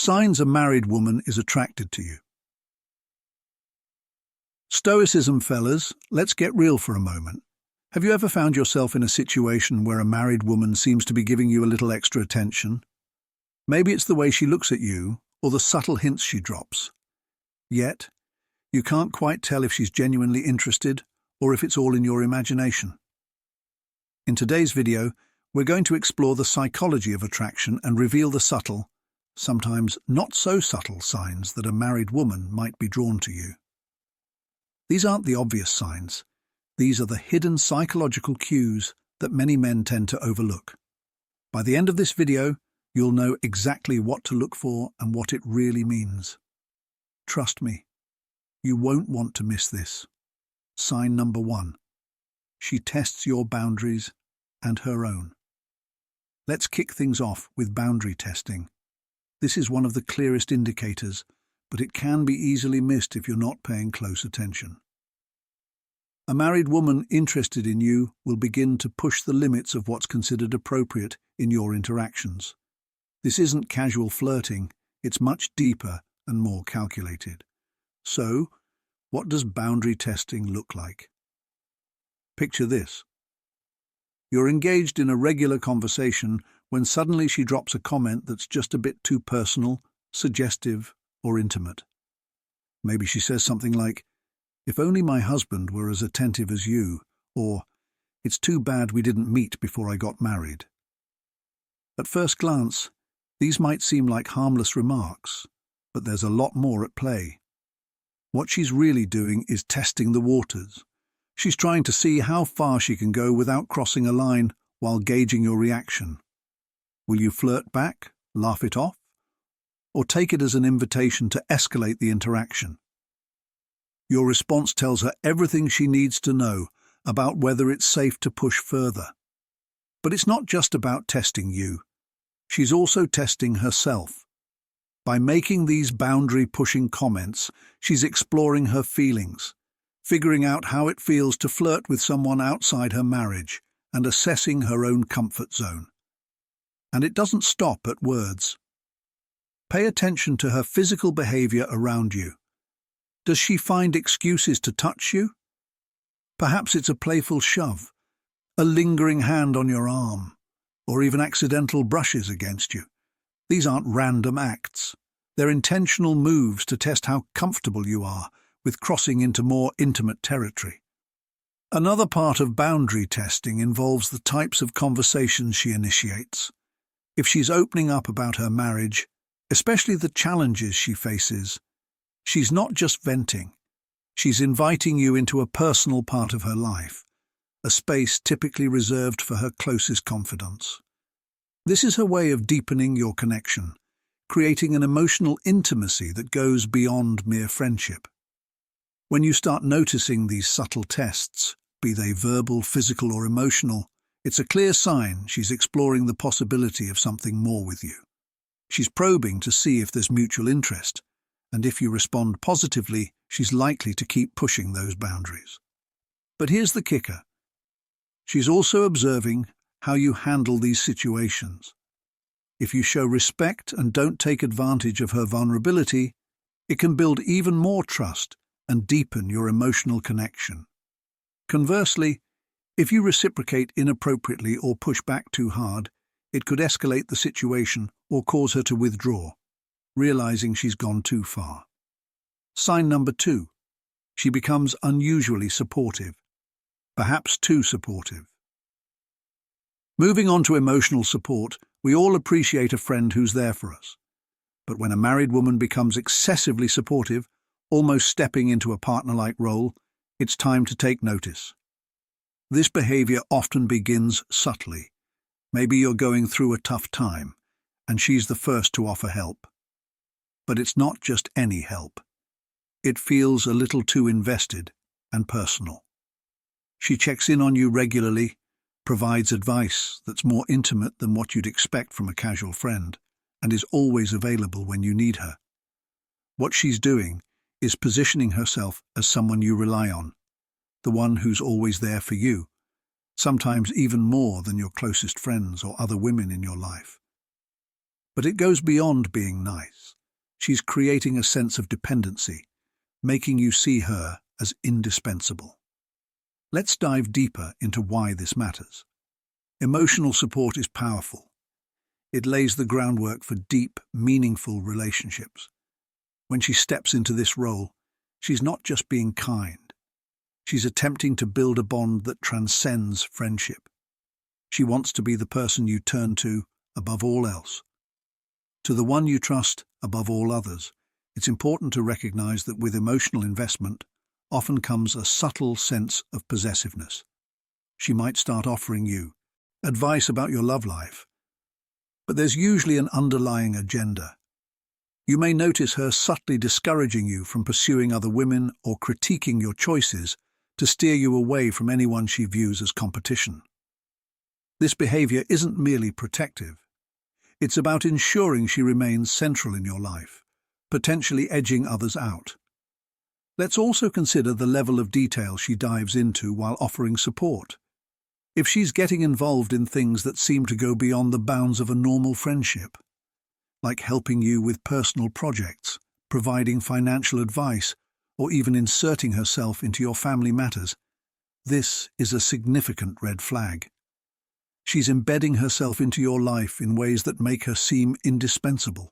Signs a married woman is attracted to you. Stoicism, fellas, let's get real for a moment. Have you ever found yourself in a situation where a married woman seems to be giving you a little extra attention? Maybe it's the way she looks at you, or the subtle hints she drops. Yet, you can't quite tell if she's genuinely interested, or if it's all in your imagination. In today's video, we're going to explore the psychology of attraction and reveal the subtle, sometimes not so subtle signs that a married woman might be drawn to you. These aren't the obvious signs. These are the hidden psychological cues that many men tend to overlook. By the end of this video, you'll know exactly what to look for and what it really means. Trust me, you won't want to miss this. Sign number 1. She tests your boundaries and her own. Let's kick things off with boundary testing. This is one of the clearest indicators, but it can be easily missed if you're not paying close attention. A married woman interested in you will begin to push the limits of what's considered appropriate in your interactions. This isn't casual flirting, it's much deeper and more calculated. So, what does boundary testing look like? Picture this. You're engaged in a regular conversation when suddenly she drops a comment that's just a bit too personal, suggestive, or intimate. Maybe she says something like, "If only my husband were as attentive as you," or, "It's too bad we didn't meet before I got married." At first glance, these might seem like harmless remarks, but there's a lot more at play. What she's really doing is testing the waters. She's trying to see how far she can go without crossing a line while gauging your reaction. Will you flirt back, laugh it off, or take it as an invitation to escalate the interaction? Your response tells her everything she needs to know about whether it's safe to push further. But it's not just about testing you. She's also testing herself. By making these boundary-pushing comments, she's exploring her feelings, figuring out how it feels to flirt with someone outside her marriage, and assessing her own comfort zone. And it doesn't stop at words. Pay attention to her physical behavior around you. Does she find excuses to touch you? Perhaps it's a playful shove, a lingering hand on your arm, or even accidental brushes against you. These aren't random acts. They're intentional moves to test how comfortable you are with crossing into more intimate territory. Another part of boundary testing involves the types of conversations she initiates. If she's opening up about her marriage, especially the challenges she faces, she's not just venting. She's inviting you into a personal part of her life, a space typically reserved for her closest confidants. This is her way of deepening your connection, creating an emotional intimacy that goes beyond mere friendship. When you start noticing these subtle tests, be they verbal, physical, or emotional, it's a clear sign she's exploring the possibility of something more with you. She's probing to see if there's mutual interest, and if you respond positively, she's likely to keep pushing those boundaries. But here's the kicker. She's also observing how you handle these situations. If you show respect and don't take advantage of her vulnerability, it can build even more trust and deepen your emotional connection. Conversely, if you reciprocate inappropriately or push back too hard, it could escalate the situation or cause her to withdraw, realizing she's gone too far. Sign number 2. She becomes unusually supportive, perhaps too supportive. Moving on to emotional support, we all appreciate a friend who's there for us. But when a married woman becomes excessively supportive, almost stepping into a partner-like role, it's time to take notice. This behavior often begins subtly. Maybe you're going through a tough time, and she's the first to offer help. But it's not just any help. It feels a little too invested and personal. She checks in on you regularly, provides advice that's more intimate than what you'd expect from a casual friend, and is always available when you need her. What she's doing is positioning herself as someone you rely on, the one who's always there for you, sometimes even more than your closest friends or other women in your life. But it goes beyond being nice. She's creating a sense of dependency, making you see her as indispensable. Let's dive deeper into why this matters. Emotional support is powerful. It lays the groundwork for deep, meaningful relationships. When she steps into this role, she's not just being kind. She's attempting to build a bond that transcends friendship. She wants to be the person you turn to above all else. To the one you trust above all others. It's important to recognize that with emotional investment often comes a subtle sense of possessiveness. She might start offering you advice about your love life, but there's usually an underlying agenda. You may notice her subtly discouraging you from pursuing other women or critiquing your choices to steer you away from anyone she views as competition. This behavior isn't merely protective. It's about ensuring she remains central in your life, potentially edging others out. Let's also consider the level of detail she dives into while offering support. If she's getting involved in things that seem to go beyond the bounds of a normal friendship, like helping you with personal projects, providing financial advice, or even inserting herself into your family matters, this is a significant red flag. She's embedding herself into your life in ways that make her seem indispensable,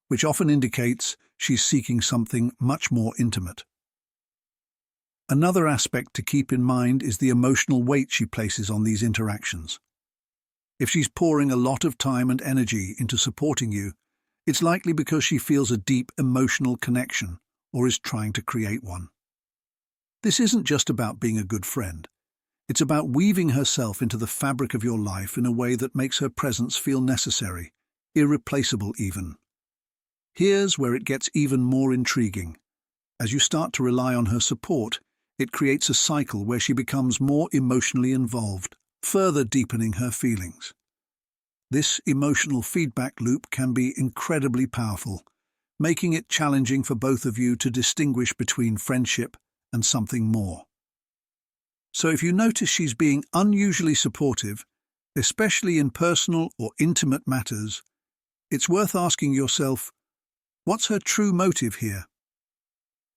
which often indicates she's seeking something much more intimate. Another aspect to keep in mind is the emotional weight she places on these interactions. If she's pouring a lot of time and energy into supporting you, it's likely because she feels a deep emotional connection or is trying to create one. This isn't just about being a good friend. It's about weaving herself into the fabric of your life in a way that makes her presence feel necessary, irreplaceable even. Here's where it gets even more intriguing. As you start to rely on her support, it creates a cycle where she becomes more emotionally involved, further deepening her feelings. This emotional feedback loop can be incredibly powerful, making it challenging for both of you to distinguish between friendship and something more. So if you notice she's being unusually supportive, especially in personal or intimate matters, it's worth asking yourself, what's her true motive here?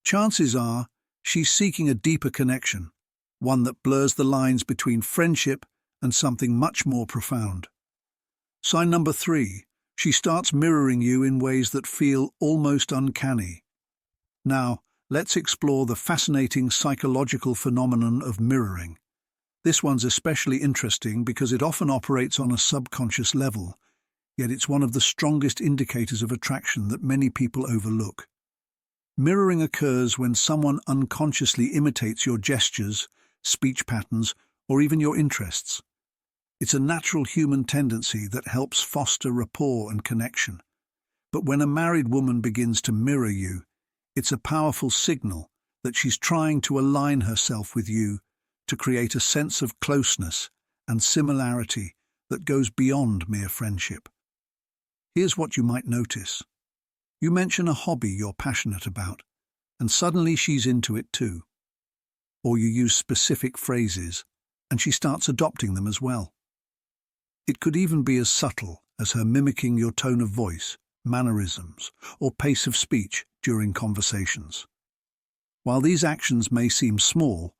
Chances are she's seeking a deeper connection, one that blurs the lines between friendship and something much more profound. Sign number 3, she starts mirroring you in ways that feel almost uncanny. Now, let's explore the fascinating psychological phenomenon of mirroring. This one's especially interesting because it often operates on a subconscious level, yet it's one of the strongest indicators of attraction that many people overlook. Mirroring occurs when someone unconsciously imitates your gestures, speech patterns, or even your interests. It's a natural human tendency that helps foster rapport and connection. But when a married woman begins to mirror you, it's a powerful signal that she's trying to align herself with you to create a sense of closeness and similarity that goes beyond mere friendship. Here's what you might notice. You mention a hobby you're passionate about, and suddenly she's into it too. Or you use specific phrases, and she starts adopting them as well. It could even be as subtle as her mimicking your tone of voice, mannerisms, or pace of speech during conversations. While these actions may seem small,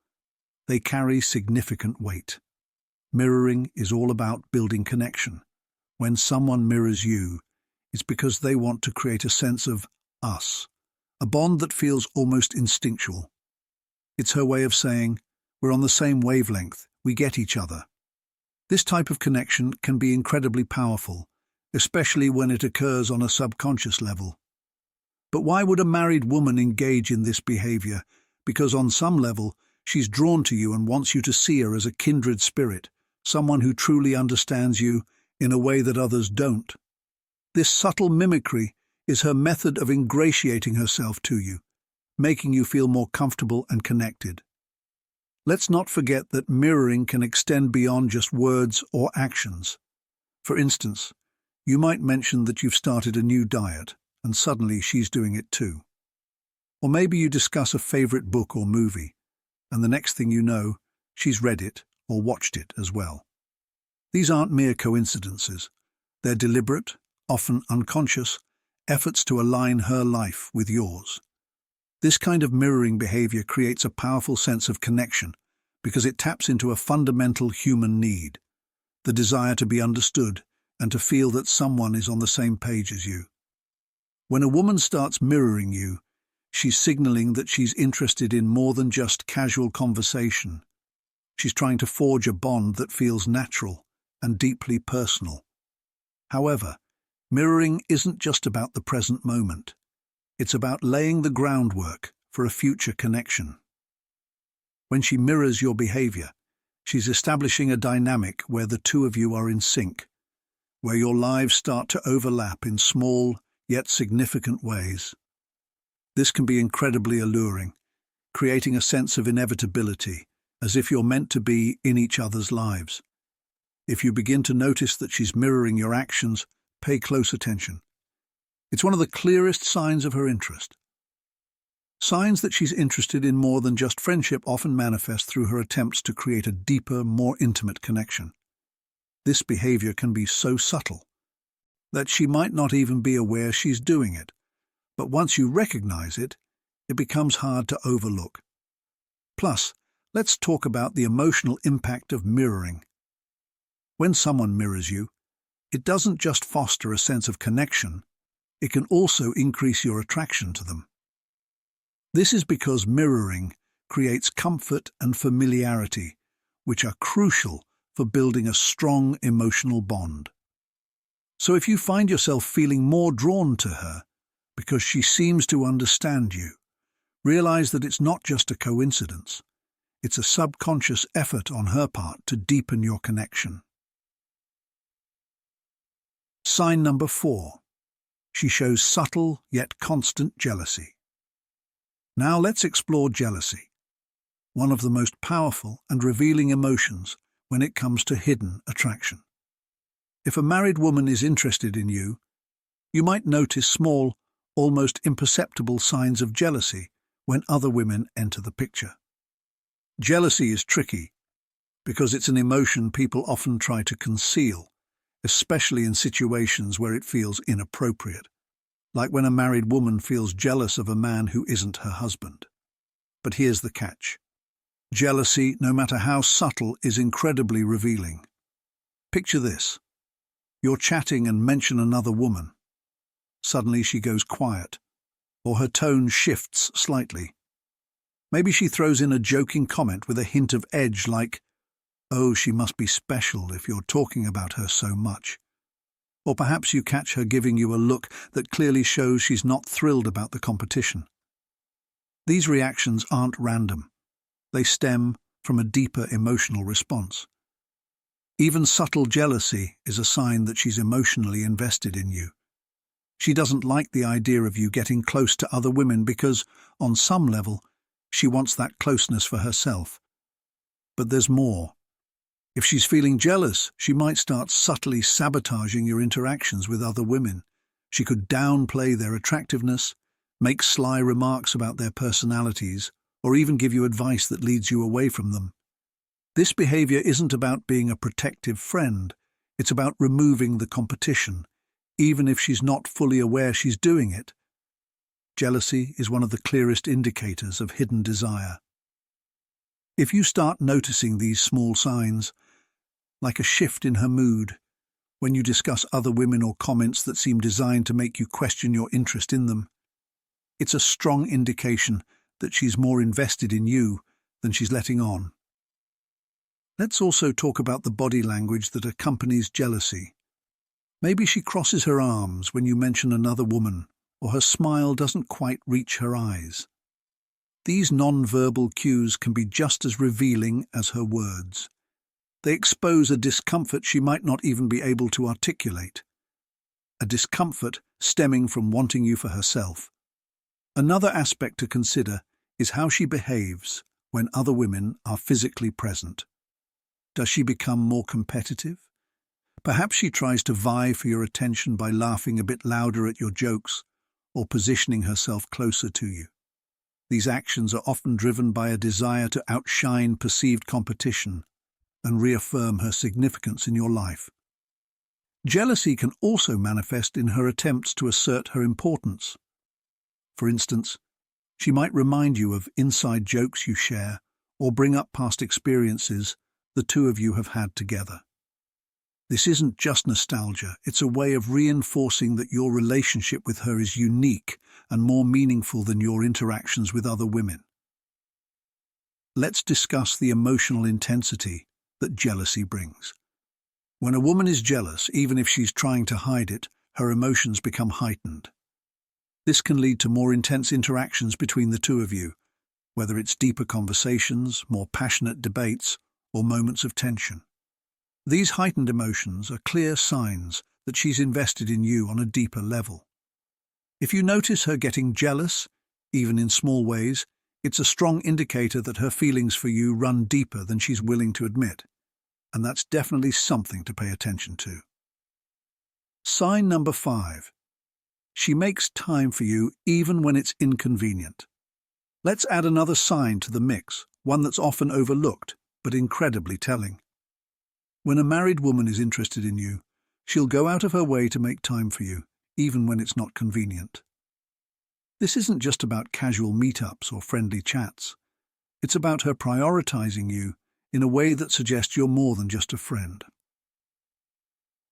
they carry significant weight. Mirroring is all about building connection. When someone mirrors you, it's because they want to create a sense of us, a bond that feels almost instinctual. It's her way of saying, we're on the same wavelength, we get each other. This type of connection can be incredibly powerful, especially when it occurs on a subconscious level. But why would a married woman engage in this behavior? Because on some level, she's drawn to you and wants you to see her as a kindred spirit, someone who truly understands you in a way that others don't. This subtle mimicry is her method of ingratiating herself to you, making you feel more comfortable and connected. Let's not forget that mirroring can extend beyond just words or actions. For instance, you might mention that you've started a new diet, and suddenly she's doing it too. Or maybe you discuss a favorite book or movie, and the next thing you know, she's read it or watched it as well. These aren't mere coincidences. They're deliberate, often unconscious, efforts to align her life with yours. This kind of mirroring behavior creates a powerful sense of connection because it taps into a fundamental human need, the desire to be understood and to feel that someone is on the same page as you. When a woman starts mirroring you, she's signaling that she's interested in more than just casual conversation. She's trying to forge a bond that feels natural and deeply personal. However, mirroring isn't just about the present moment. It's about laying the groundwork for a future connection. When she mirrors your behavior, she's establishing a dynamic where the two of you are in sync, where your lives start to overlap in small yet significant ways. This can be incredibly alluring, creating a sense of inevitability, as if you're meant to be in each other's lives. If you begin to notice that she's mirroring your actions, pay close attention. It's one of the clearest signs of her interest. Signs that she's interested in more than just friendship often manifest through her attempts to create a deeper, more intimate connection. This behavior can be so subtle that she might not even be aware she's doing it, but once you recognize it, it becomes hard to overlook. Plus, let's talk about the emotional impact of mirroring. When someone mirrors you, it doesn't just foster a sense of connection, it can also increase your attraction to them. This is because mirroring creates comfort and familiarity, which are crucial for building a strong emotional bond. So if you find yourself feeling more drawn to her because she seems to understand you, realize that it's not just a coincidence. It's a subconscious effort on her part to deepen your connection. Sign number 4. She shows subtle yet constant jealousy. Now let's explore jealousy, one of the most powerful and revealing emotions when it comes to hidden attraction. If a married woman is interested in you, you might notice small, almost imperceptible signs of jealousy when other women enter the picture. Jealousy is tricky because it's an emotion people often try to conceal, especially in situations where it feels inappropriate, like when a married woman feels jealous of a man who isn't her husband. But here's the catch. Jealousy, no matter how subtle, is incredibly revealing. Picture this. You're chatting and mention another woman. Suddenly she goes quiet, or her tone shifts slightly. Maybe she throws in a joking comment with a hint of edge like, "Oh, she must be special if you're talking about her so much." Or perhaps you catch her giving you a look that clearly shows she's not thrilled about the competition. These reactions aren't random. They stem from a deeper emotional response. Even subtle jealousy is a sign that she's emotionally invested in you. She doesn't like the idea of you getting close to other women because, on some level, she wants that closeness for herself. But there's more. If she's feeling jealous, she might start subtly sabotaging your interactions with other women. She could downplay their attractiveness, make sly remarks about their personalities, or even give you advice that leads you away from them. This behavior isn't about being a protective friend. It's about removing the competition, even if she's not fully aware she's doing it. Jealousy is one of the clearest indicators of hidden desire. If you start noticing these small signs, like a shift in her mood, when you discuss other women or comments that seem designed to make you question your interest in them, it's a strong indication that she's more invested in you than she's letting on. Let's also talk about the body language that accompanies jealousy. Maybe she crosses her arms when you mention another woman, or her smile doesn't quite reach her eyes. These non-verbal cues can be just as revealing as her words. They expose a discomfort she might not even be able to articulate, a discomfort stemming from wanting you for herself. Another aspect to consider is how she behaves when other women are physically present. Does she become more competitive? Perhaps she tries to vie for your attention by laughing a bit louder at your jokes or positioning herself closer to you. These actions are often driven by a desire to outshine perceived competition and reaffirm her significance in your life. Jealousy can also manifest in her attempts to assert her importance. For instance, she might remind you of inside jokes you share or bring up past experiences the two of you have had together. This isn't just nostalgia, it's a way of reinforcing that your relationship with her is unique and more meaningful than your interactions with other women. Let's discuss the emotional intensity that jealousy brings. When a woman is jealous, even if she's trying to hide it, her emotions become heightened. This can lead to more intense interactions between the two of you, whether it's deeper conversations, more passionate debates, or moments of tension. These heightened emotions are clear signs that she's invested in you on a deeper level. If you notice her getting jealous, even in small ways, it's a strong indicator that her feelings for you run deeper than she's willing to admit, and that's definitely something to pay attention to. Sign number 5. She makes time for you even when it's inconvenient. Let's add another sign to the mix, one that's often overlooked, but incredibly telling. When a married woman is interested in you, she'll go out of her way to make time for you, even when it's not convenient. This isn't just about casual meetups or friendly chats. It's about her prioritizing you in a way that suggests you're more than just a friend.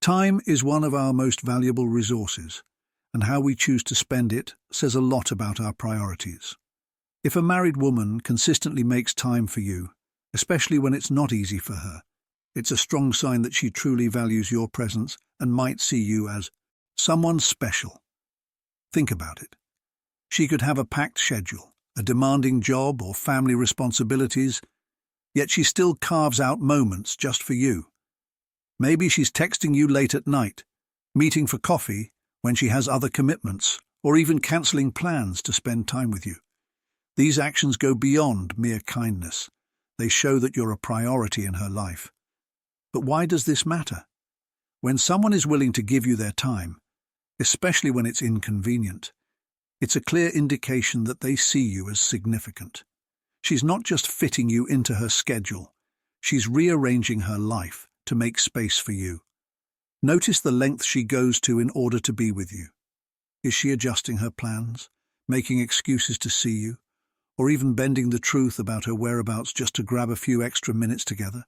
Time is one of our most valuable resources, and how we choose to spend it says a lot about our priorities. If a married woman consistently makes time for you, especially when it's not easy for her, it's a strong sign that she truly values your presence and might see you as someone special. Think about it. She could have a packed schedule, a demanding job or family responsibilities, yet she still carves out moments just for you. Maybe she's texting you late at night, meeting for coffee when she has other commitments, or even cancelling plans to spend time with you. These actions go beyond mere kindness. They show that you're a priority in her life. But why does this matter? When someone is willing to give you their time, especially when it's inconvenient, it's a clear indication that they see you as significant. She's not just fitting you into her schedule, she's rearranging her life to make space for you. Notice the length she goes to in order to be with you. Is she adjusting her plans, making excuses to see you, or even bending the truth about her whereabouts just to grab a few extra minutes together?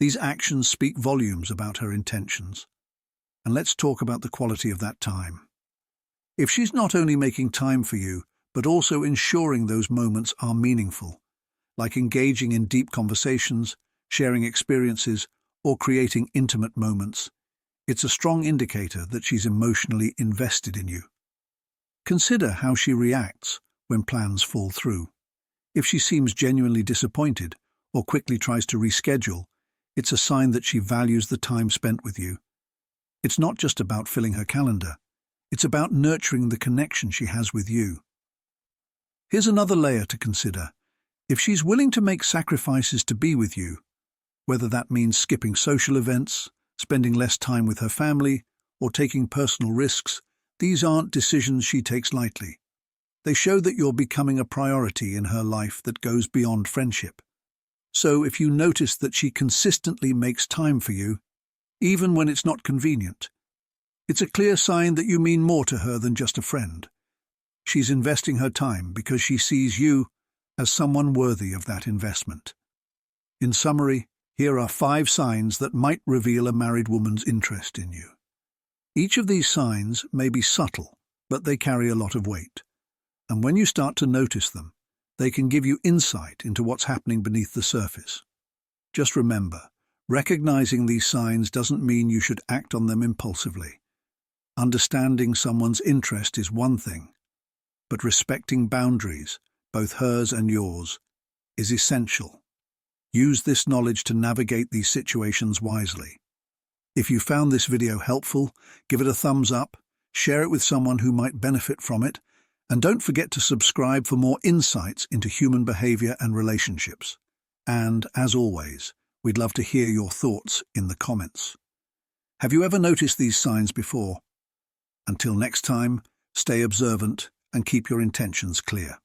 These actions speak volumes about her intentions. And let's talk about the quality of that time. If she's not only making time for you, but also ensuring those moments are meaningful, like engaging in deep conversations, sharing experiences, or creating intimate moments, it's a strong indicator that she's emotionally invested in you. Consider how she reacts when plans fall through. If she seems genuinely disappointed or quickly tries to reschedule, it's a sign that she values the time spent with you. It's not just about filling her calendar. It's about nurturing the connection she has with you. Here's another layer to consider. If she's willing to make sacrifices to be with you, whether that means skipping social events, spending less time with her family, or taking personal risks, these aren't decisions she takes lightly. They show that you're becoming a priority in her life that goes beyond friendship. So if you notice that she consistently makes time for you, even when it's not convenient, it's a clear sign that you mean more to her than just a friend. She's investing her time because she sees you as someone worthy of that investment. In summary, here are 5 signs that might reveal a married woman's interest in you. Each of these signs may be subtle, but they carry a lot of weight. And when you start to notice them, they can give you insight into what's happening beneath the surface. Just remember, recognizing these signs doesn't mean you should act on them impulsively. Understanding someone's interest is one thing, but respecting boundaries, both hers and yours, is essential. Use this knowledge to navigate these situations wisely. If you found this video helpful, give it a thumbs up, share it with someone who might benefit from it, and don't forget to subscribe for more insights into human behavior and relationships. And, as always, we'd love to hear your thoughts in the comments. Have you ever noticed these signs before? Until next time, stay observant and keep your intentions clear.